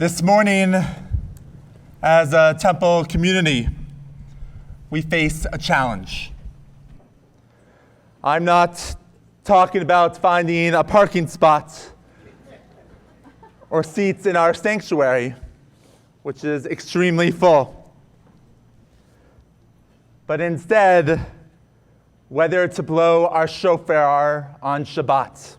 This morning, as a temple community, we face a challenge. I'm not talking about finding a parking spot or seats in our sanctuary, which is extremely full, but instead, whether to blow our shofar on Shabbat.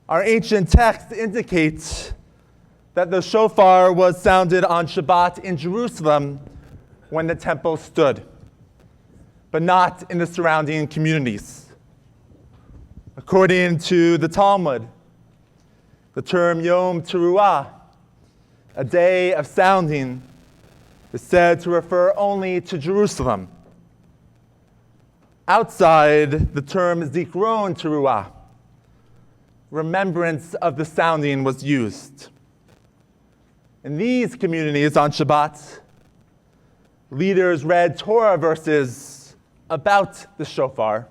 Our ancient text indicates that the shofar was sounded on Shabbat in Jerusalem when the temple stood, but not in the surrounding communities. According to the Talmud, the term Yom Teruah, a day of sounding, is said to refer only to Jerusalem. Outside, the term Zikron Teruah, remembrance of the sounding, was used. In these communities on Shabbat, leaders read Torah verses about the shofar,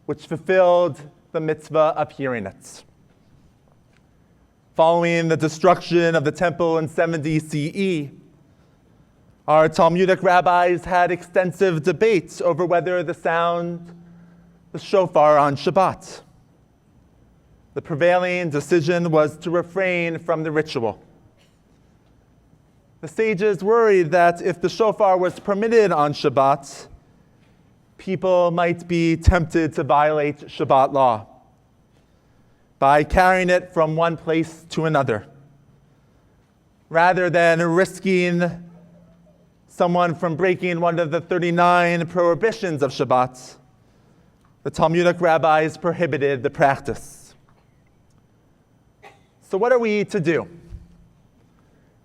which fulfilled the mitzvah of hearing it. Following the destruction of the temple in 70 CE, our Talmudic rabbis had extensive debates over whether to sound the shofar on Shabbat. The prevailing decision was to refrain from the ritual. The sages worried that if the shofar was permitted on Shabbat, people might be tempted to violate Shabbat law by carrying it from one place to another, rather than risking someone from breaking one of the 39 prohibitions of Shabbat. The Talmudic rabbis prohibited the practice. So what are we to do?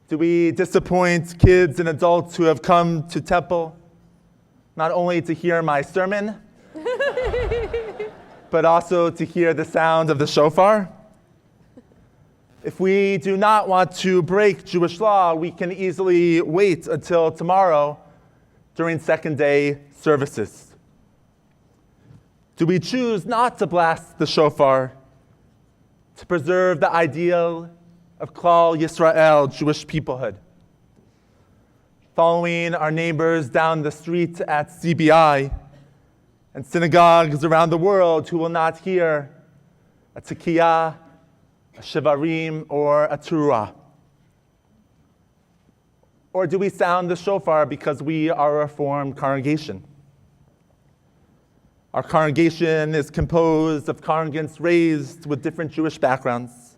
Do we disappoint kids and adults who have come to temple, not only to hear my sermon, but also to hear the sound of the shofar? If we do not want to break Jewish law, we can easily wait until tomorrow during second day services. Do we choose not to blast the shofar to preserve the ideal of Klal Yisrael, Jewish peoplehood? Following our neighbors down the street at CBI and synagogues around the world who will not hear a tekiyah, a shivarim, or a teruah? Or do we sound the shofar because we are a Reformed congregation? Our congregation is composed of congregants raised with different Jewish backgrounds: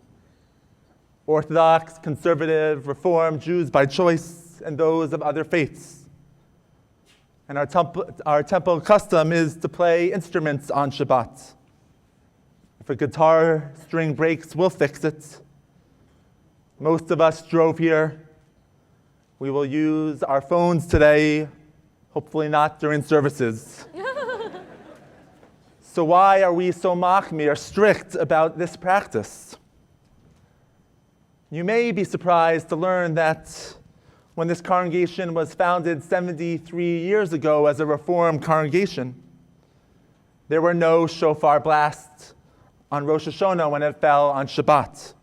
Orthodox, conservative, Reformed, Jews by choice, and those of other faiths. And our temple custom is to play instruments on Shabbat. If a guitar string breaks, we'll fix it. Most of us drove here. We will use our phones today, hopefully not during services. So why are we so machmir, strict about this practice? You may be surprised to learn that when this congregation was founded 73 years ago as a Reformed congregation, there were no shofar blasts on Rosh Hashanah when it fell on Shabbat.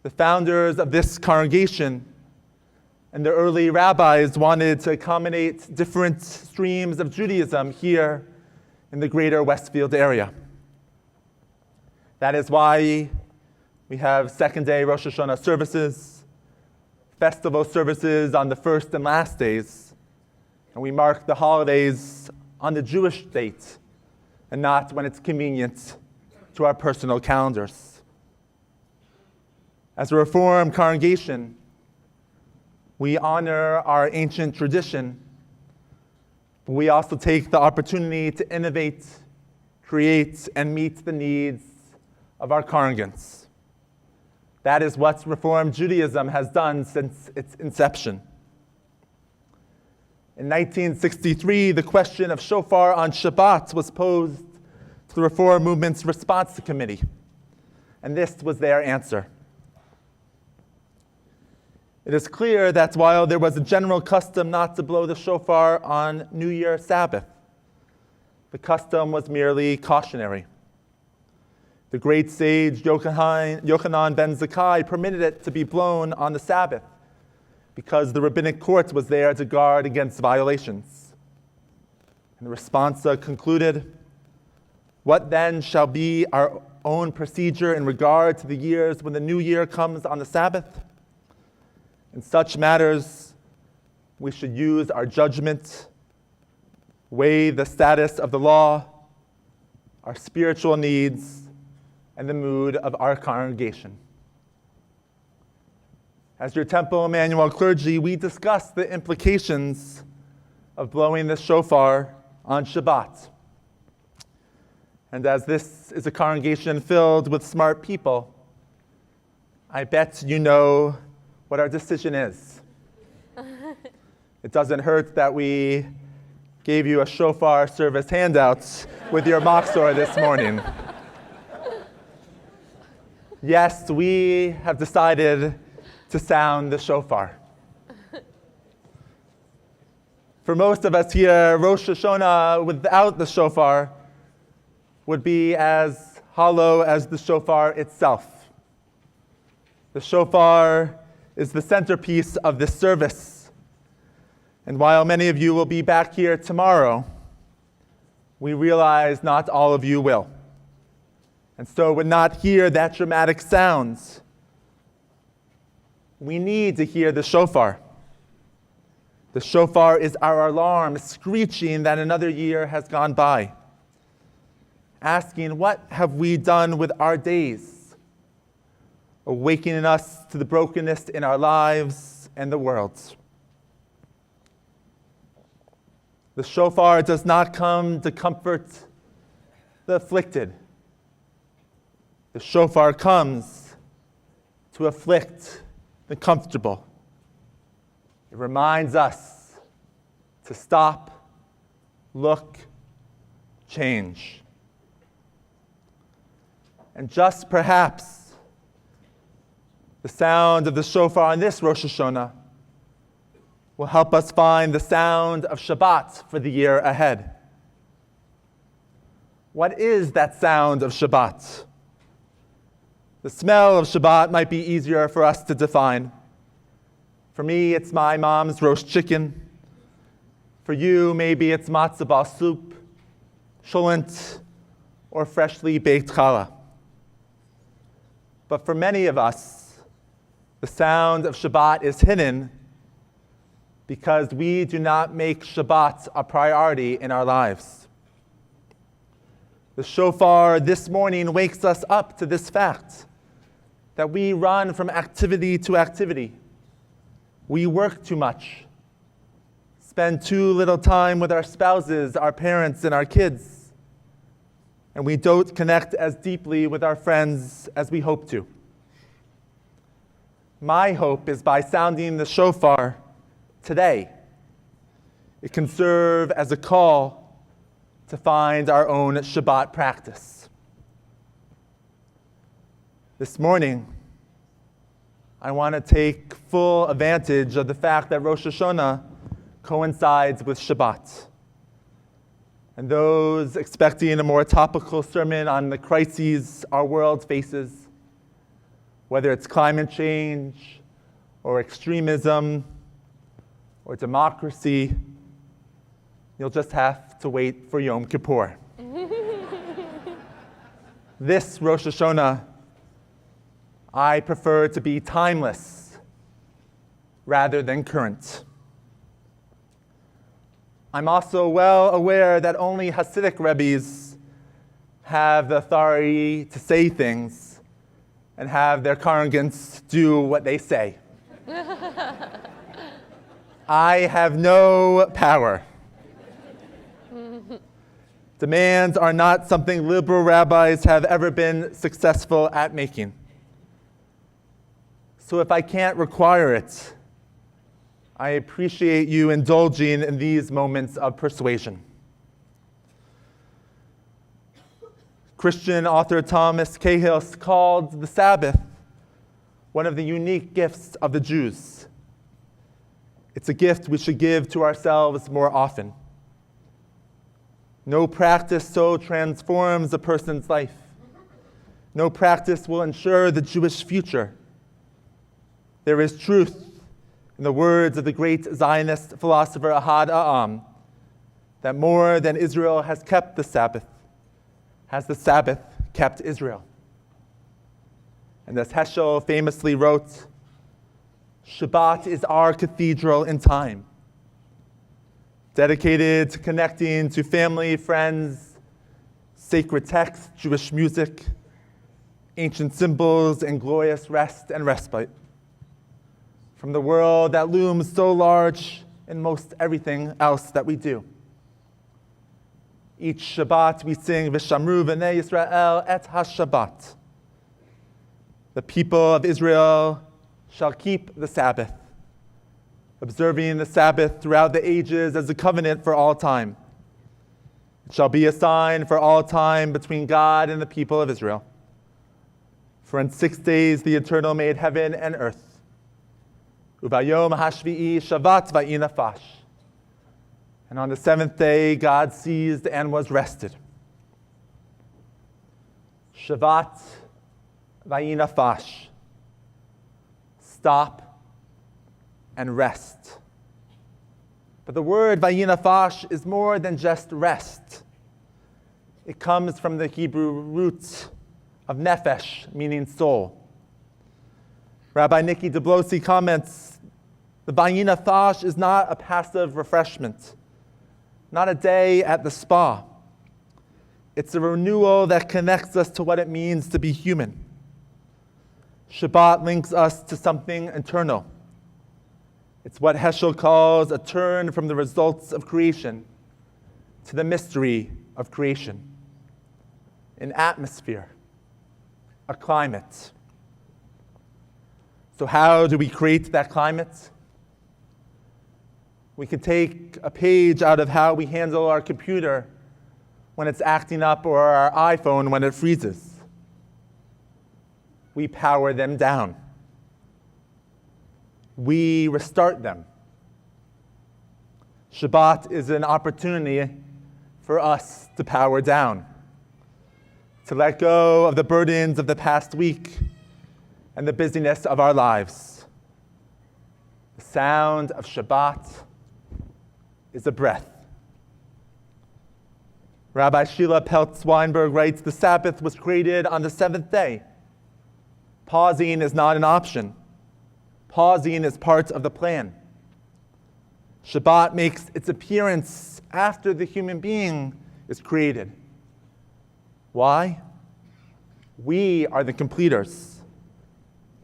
The founders of this congregation and the early rabbis wanted to accommodate different streams of Judaism here in the greater Westfield area. That is why we have second day Rosh Hashanah services, festival services on the first and last days, and we mark the holidays on the Jewish date and not when it's convenient to our personal calendars. As a Reformed congregation, we honor our ancient tradition. We also take the opportunity to innovate, create, and meet the needs of our congregants. That is what Reformed Judaism has done since its inception. In 1963, the question of shofar on Shabbat was posed to the Reform Movement's Response Committee, and this was their answer. It is clear that while there was a general custom not to blow the shofar on New Year's Sabbath, the custom was merely cautionary. The great sage Yochanan ben Zakkai permitted it to be blown on the Sabbath because the rabbinic court was there to guard against violations. And the responsa concluded, "What then shall be our own procedure in regard to the years when the new year comes on the Sabbath? In such matters, we should use our judgment, weigh the status of the law, our spiritual needs, and the mood of our congregation." As your Temple Emanu-El clergy, we discuss the implications of blowing the shofar on Shabbat. And as this is a congregation filled with smart people, I bet you know what our decision is. It doesn't hurt that we gave you a shofar service handout with your machzor this morning. Yes, we have decided to sound the shofar. For most of us here, Rosh Hashanah without the shofar would be as hollow as the shofar itself. The shofar is the centerpiece of this service. And while many of you will be back here tomorrow, we realize not all of you will. And so would not hear that dramatic sound. We need to hear the shofar. The shofar is our alarm, screeching that another year has gone by, asking, what have we done with our days? Awakening us to the brokenness in our lives and the world. The shofar does not come to comfort the afflicted. The shofar comes to afflict the comfortable. It reminds us to stop, look, change. And just perhaps the sound of the shofar on this Rosh Hashanah will help us find the sound of Shabbat for the year ahead. What is that sound of Shabbat? The smell of Shabbat might be easier for us to define. For me, it's my mom's roast chicken. For you, maybe it's matzah ball soup, cholent, or freshly baked challah. But for many of us, the sound of Shabbat is hidden because we do not make Shabbat a priority in our lives. The shofar this morning wakes us up to this fact that we run from activity to activity. We work too much, spend too little time with our spouses, our parents, and our kids, and we don't connect as deeply with our friends as we hope to. My hope is by sounding the shofar today, it can serve as a call to find our own Shabbat practice. This morning, I want to take full advantage of the fact that Rosh Hashanah coincides with Shabbat. And those expecting a more topical sermon on the crises our world faces, whether it's climate change or extremism or democracy, you'll just have to wait for Yom Kippur. This Rosh Hashanah, I prefer to be timeless rather than current. I'm also well aware that only Hasidic Rebbes have the authority to say things and have their congregants do what they say. I have no power. Demands are not something liberal rabbis have ever been successful at making. So if I can't require it, I appreciate you indulging in these moments of persuasion. Christian author Thomas Cahill called the Sabbath one of the unique gifts of the Jews. It's a gift we should give to ourselves more often. No practice so transforms a person's life. No practice will ensure the Jewish future. There is truth in the words of the great Zionist philosopher Ahad Ha'am, that more than Israel has kept the Sabbath, has the Sabbath kept Israel. And as Heschel famously wrote, Shabbat is our cathedral in time, dedicated to connecting to family, friends, sacred texts, Jewish music, ancient symbols, and glorious rest and respite from the world that looms so large in most everything else that we do. Each Shabbat we sing, V'shamru v'nei Yisrael et ha-Shabbat. The people of Israel shall keep the Sabbath, observing the Sabbath throughout the ages as a covenant for all time. It shall be a sign for all time between God and the people of Israel. For in 6 days the Eternal made heaven and earth. Ubayom hashvi'i Shabbat vayi nafash. And on the seventh day God ceased and was rested. Shabbat vayi nafash. Stop and rest. But the word vayi nafash is more than just rest. It comes from the Hebrew root of nefesh, meaning soul. Rabbi Nikki DeBlosi comments, the vayi nafash is not a passive refreshment, not a day at the spa. It's a renewal that connects us to what it means to be human. Shabbat links us to something eternal. It's what Heschel calls a turn from the results of creation to the mystery of creation. An atmosphere, a climate. So how do we create that climate? We can take a page out of how we handle our computer when it's acting up or our iPhone when it freezes. We power them down. We restart them. Shabbat is an opportunity for us to power down, to let go of the burdens of the past week and the busyness of our lives. The sound of Shabbat is a breath. Rabbi Sheila Peltz-Weinberg writes, the Sabbath was created on the seventh day. Pausing is not an option. Pausing is part of the plan. Shabbat makes its appearance after the human being is created. Why? We are the completers.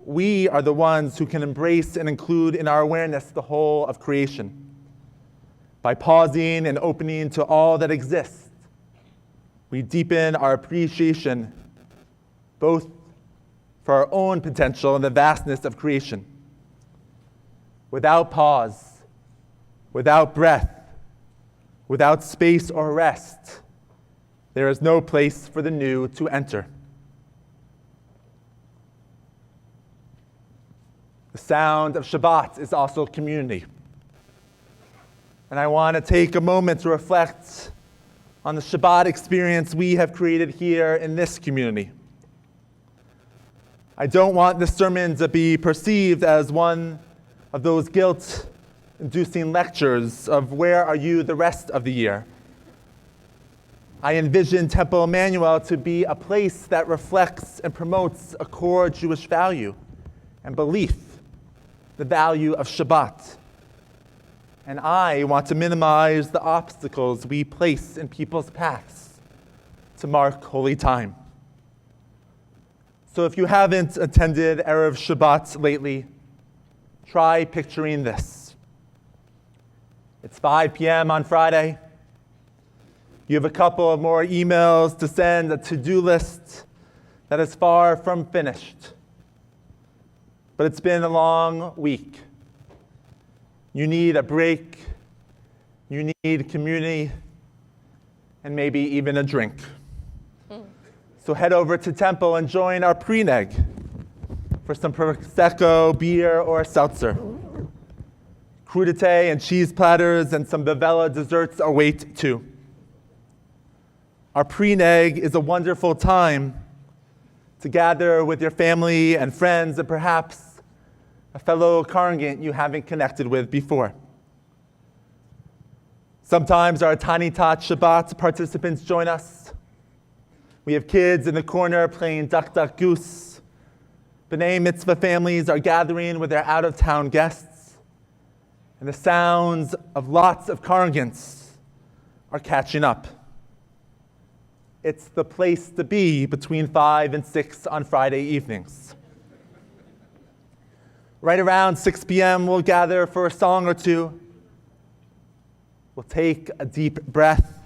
We are the ones who can embrace and include in our awareness the whole of creation. By pausing and opening to all that exists, we deepen our appreciation both for our own potential and the vastness of creation. Without pause, without breath, without space or rest, there is no place for the new to enter. The sound of Shabbat is also community. And I want to take a moment to reflect on the Shabbat experience we have created here in this community. I don't want this sermon to be perceived as one of those guilt-inducing lectures of where are you the rest of the year. I envision Temple Emanu-El to be a place that reflects and promotes a core Jewish value and belief, the value of Shabbat. And I want to minimize the obstacles we place in people's paths to mark holy time. So if you haven't attended Erev Shabbat lately, try picturing this. It's 5 p.m. on Friday. You have a couple of more emails to send, a to-do list that is far from finished. But it's been a long week. You need a break. You need community, and maybe even a drink. So head over to Temple and join our pre-neg for some Prosecco, beer, or seltzer. Crudité and cheese platters and some Bavella desserts await too. Our pre-neg is a wonderful time to gather with your family and friends and perhaps a fellow congregant you haven't connected with before. Sometimes our Tiny Tot Shabbat participants join us. We have kids in the corner playing Duck, Duck, Goose. B'nai Mitzvah families are gathering with their out-of-town guests. And the sounds of lots of congregants are catching up. It's the place to be between 5 and 6 on Friday evenings. Right around 6 p.m., we'll gather for a song or two. We'll take a deep breath,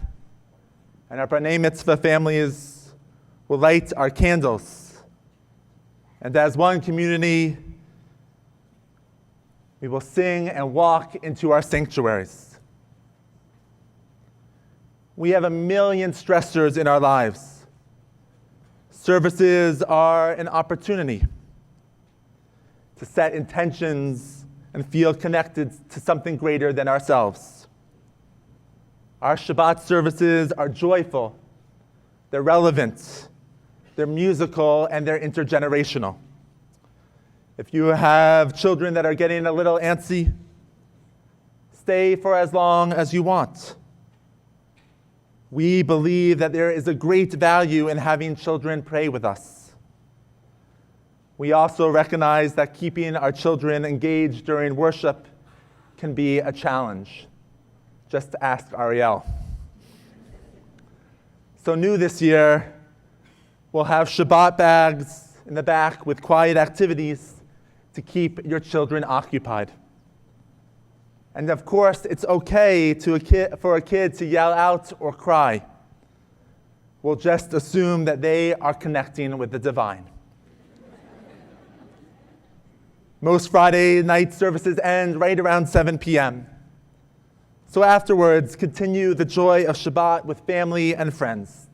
and our B'nai Mitzvah families will light our candles. And as one community, we will sing and walk into our sanctuaries. We have a million stressors in our lives. Services are an opportunity to set intentions and feel connected to something greater than ourselves. Our Shabbat services are joyful, they're relevant, they're musical, and they're intergenerational. If you have children that are getting a little antsy, stay for as long as you want. We believe that there is a great value in having children pray with us. We also recognize that keeping our children engaged during worship can be a challenge. Just ask Ariel. So new this year, we'll have Shabbat bags in the back with quiet activities to keep your children occupied. And of course, it's okay for a kid to yell out or cry. We'll just assume that they are connecting with the divine. Most Friday night services end right around 7 p.m. So afterwards, continue the joy of Shabbat with family and friends.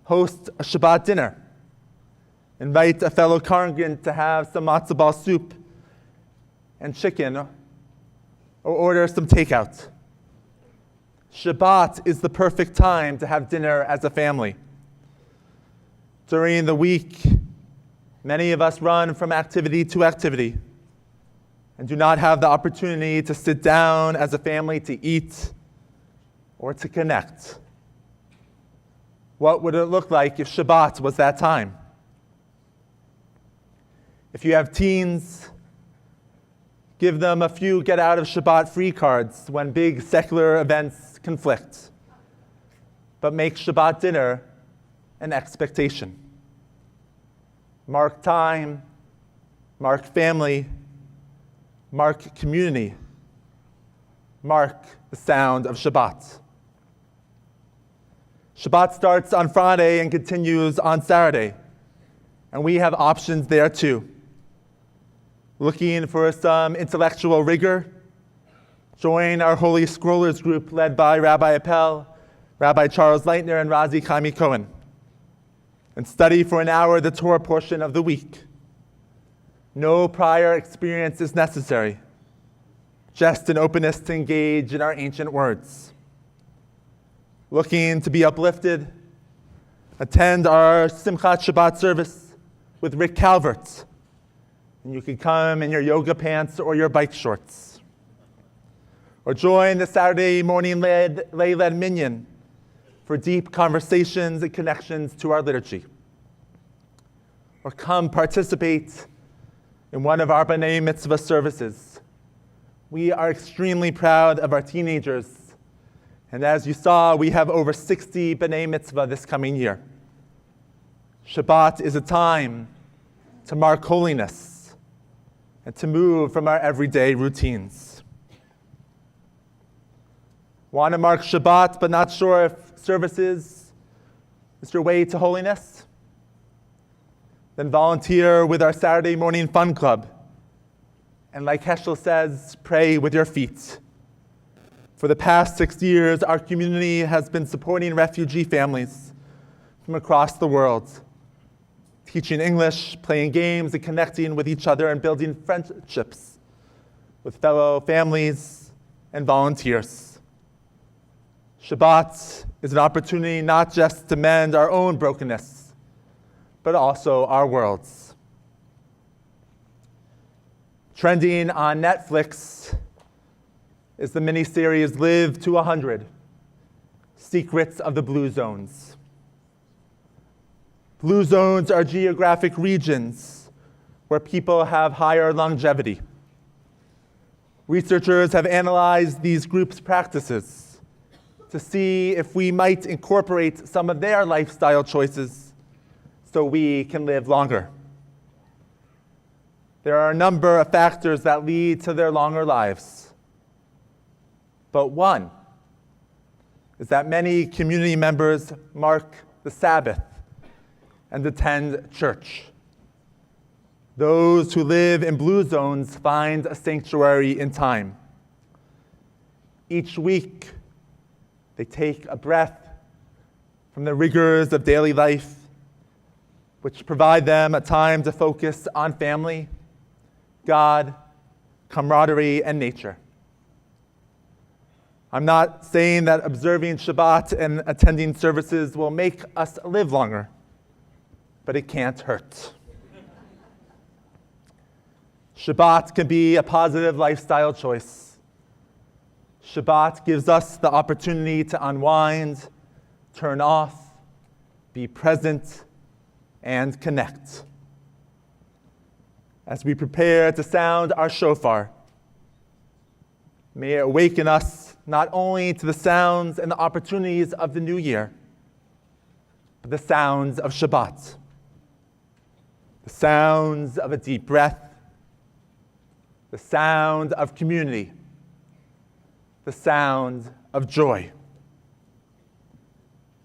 Host a Shabbat dinner. Invite a fellow congregant to have some matzo ball soup and chicken, or order some takeout. Shabbat is the perfect time to have dinner as a family. During the week, many of us run from activity to activity and do not have the opportunity to sit down as a family to eat or to connect. What would it look like if Shabbat was that time? If you have teens, give them a few get out of Shabbat free cards when big secular events conflict. But make Shabbat dinner an expectation. Mark time, mark family, mark community, mark the sound of Shabbat. Shabbat starts on Friday and continues on Saturday, and we have options there too. Looking for some intellectual rigor? Join our Holy Scrollers group led by Rabbi Appel, Rabbi Charles Leitner, and Razi Chaimi Cohen, and study for an hour the Torah portion of the week. No prior experience is necessary, just an openness to engage in our ancient words. Looking to be uplifted? Attend our Simchat Shabbat service with Rick Calvert, and you can come in your yoga pants or your bike shorts. Or join the Saturday morning lay-led minyan for deep conversations and connections to our liturgy. Or come participate in one of our B'nai Mitzvah services. We are extremely proud of our teenagers. And as you saw, we have over 60 B'nai Mitzvah this coming year. Shabbat is a time to mark holiness and to move from our everyday routines. Want to mark Shabbat but not sure if services is your way to holiness? Then volunteer with our Saturday morning fun club. And like Heschel says, pray with your feet. For the past 6 years, our community has been supporting refugee families from across the world, teaching English, playing games, and connecting with each other and building friendships with fellow families and volunteers. Shabbat is an opportunity not just to mend our own brokenness, but also our worlds. Trending on Netflix is the miniseries Live to 100, Secrets of the Blue Zones. Blue zones are geographic regions where people have higher longevity. Researchers have analyzed these groups' practices to see if we might incorporate some of their lifestyle choices so we can live longer. There are a number of factors that lead to their longer lives. But one is that many community members mark the Sabbath and attend church. Those who live in blue zones find a sanctuary in time. Each week, they take a breath from the rigors of daily life, which provide them a time to focus on family, God, camaraderie, and nature. I'm not saying that observing Shabbat and attending services will make us live longer, but it can't hurt. Shabbat can be a positive lifestyle choice. Shabbat gives us the opportunity to unwind, turn off, be present, and connect. As we prepare to sound our shofar, may it awaken us not only to the sounds and the opportunities of the new year, but the sounds of Shabbat, the sounds of a deep breath, the sound of community, the sound of joy.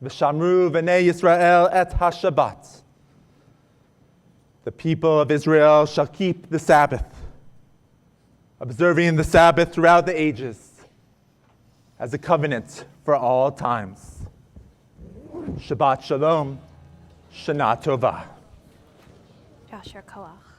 V'shamru v'nei Yisrael et ha-Shabbat. The people of Israel shall keep the Sabbath, observing the Sabbath throughout the ages as a covenant for all times. Shabbat Shalom, Shana Tova. Yasher Koach.